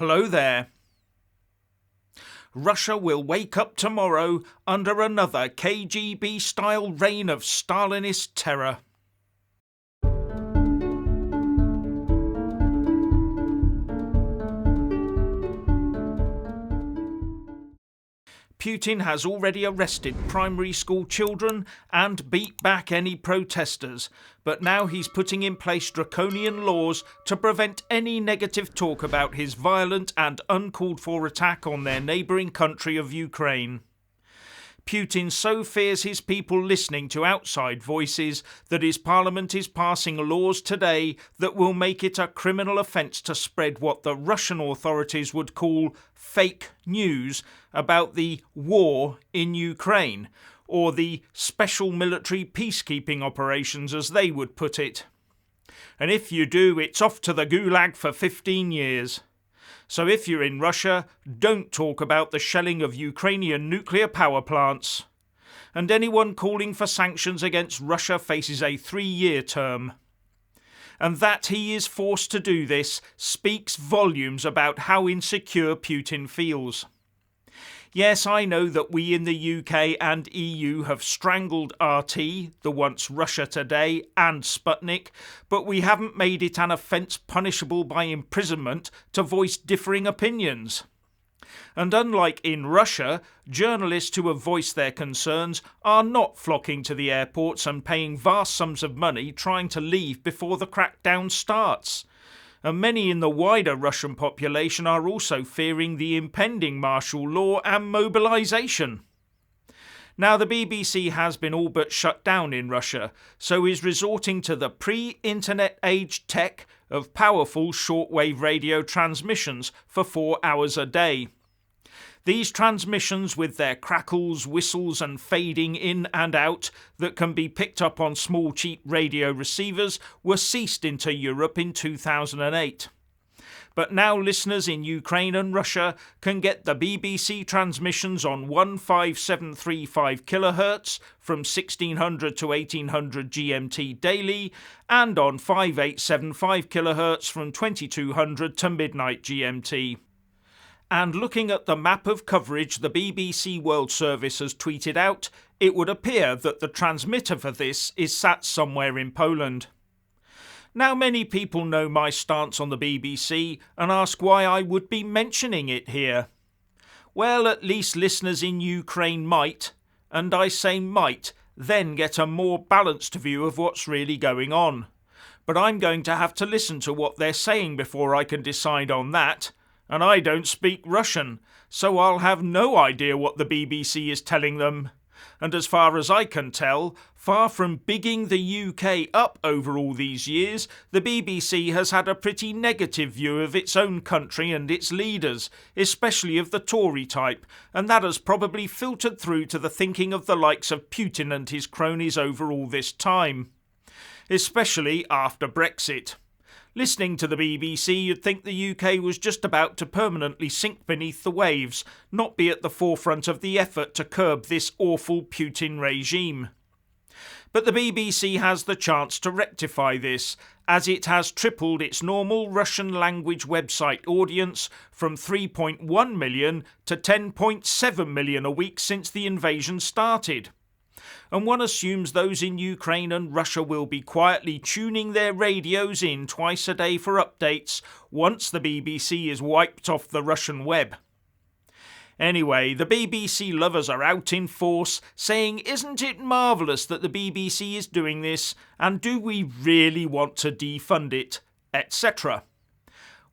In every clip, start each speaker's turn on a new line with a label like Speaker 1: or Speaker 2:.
Speaker 1: Hello there. Russia will wake up tomorrow under another KGB-style reign of Stalinist terror. Putin has already arrested primary school children and beat back any protesters, but now he's putting in place draconian laws to prevent any negative talk about his violent and uncalled for attack on their neighbouring country of Ukraine. Putin so fears his people listening to outside voices that his parliament is passing laws today that will make it a criminal offence to spread what the Russian authorities would call fake news about the war in Ukraine, or the special military peacekeeping operations as they would put it. And if you do, it's off to the gulag for 15 years. So if you're in Russia, don't talk about the shelling of Ukrainian nuclear power plants. And anyone calling for sanctions against Russia faces a 3-year term. And that he is forced to do this speaks volumes about how insecure Putin feels. Yes, I know that we in the UK and EU have strangled RT, the once Russia Today, and Sputnik, but we haven't made it an offence punishable by imprisonment to voice differing opinions. And unlike in Russia, journalists who have voiced their concerns are not flocking to the airports and paying vast sums of money trying to leave before the crackdown starts. And many in the wider Russian population are also fearing the impending martial law and mobilisation. Now, the BBC has been all but shut down in Russia, so is resorting to the pre-internet age tech of powerful shortwave radio transmissions for 4 hours a day. These transmissions, with their crackles, whistles and fading in and out that can be picked up on small cheap radio receivers, were ceased into Europe in 2008. But now listeners in Ukraine and Russia can get the BBC transmissions on 15735 kHz from 1600 to 1800 GMT daily and on 5875 kHz from 2200 to midnight GMT. And looking at the map of coverage the BBC World Service has tweeted out, it would appear that the transmitter for this is sat somewhere in Poland. Now, many people know my stance on the BBC and ask why I would be mentioning it here. Well, at least listeners in Ukraine might, and I say might, then get a more balanced view of what's really going on. But I'm going to have to listen to what they're saying before I can decide on that. And I don't speak Russian, so I'll have no idea what the BBC is telling them. And as far as I can tell, far from bigging the UK up over all these years, the BBC has had a pretty negative view of its own country and its leaders, especially of the Tory type, and that has probably filtered through to the thinking of the likes of Putin and his cronies over all this time. Especially after Brexit. Listening to the BBC, you'd think the UK was just about to permanently sink beneath the waves, not be at the forefront of the effort to curb this awful Putin regime. But the BBC has the chance to rectify this, as it has tripled its normal Russian language website audience from 3.1 million to 10.7 million a week since the invasion started. And one assumes those in Ukraine and Russia will be quietly tuning their radios in twice a day for updates once the BBC is wiped off the Russian web. Anyway, the BBC lovers are out in force, saying, isn't it marvellous that the BBC is doing this, and do we really want to defund it, etc.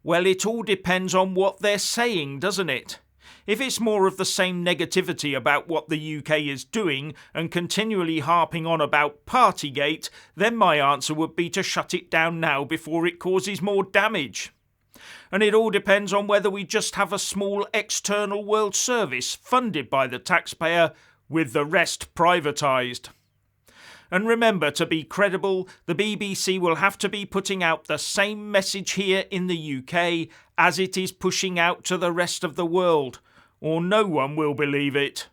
Speaker 1: Well, it all depends on what they're saying, doesn't it? If it's more of the same negativity about what the UK is doing and continually harping on about Partygate, then my answer would be to shut it down now before it causes more damage. And it all depends on whether we just have a small external world service funded by the taxpayer, with the rest privatised. And remember, to be credible, the BBC will have to be putting out the same message here in the UK as it is pushing out to the rest of the world, or no one will believe it.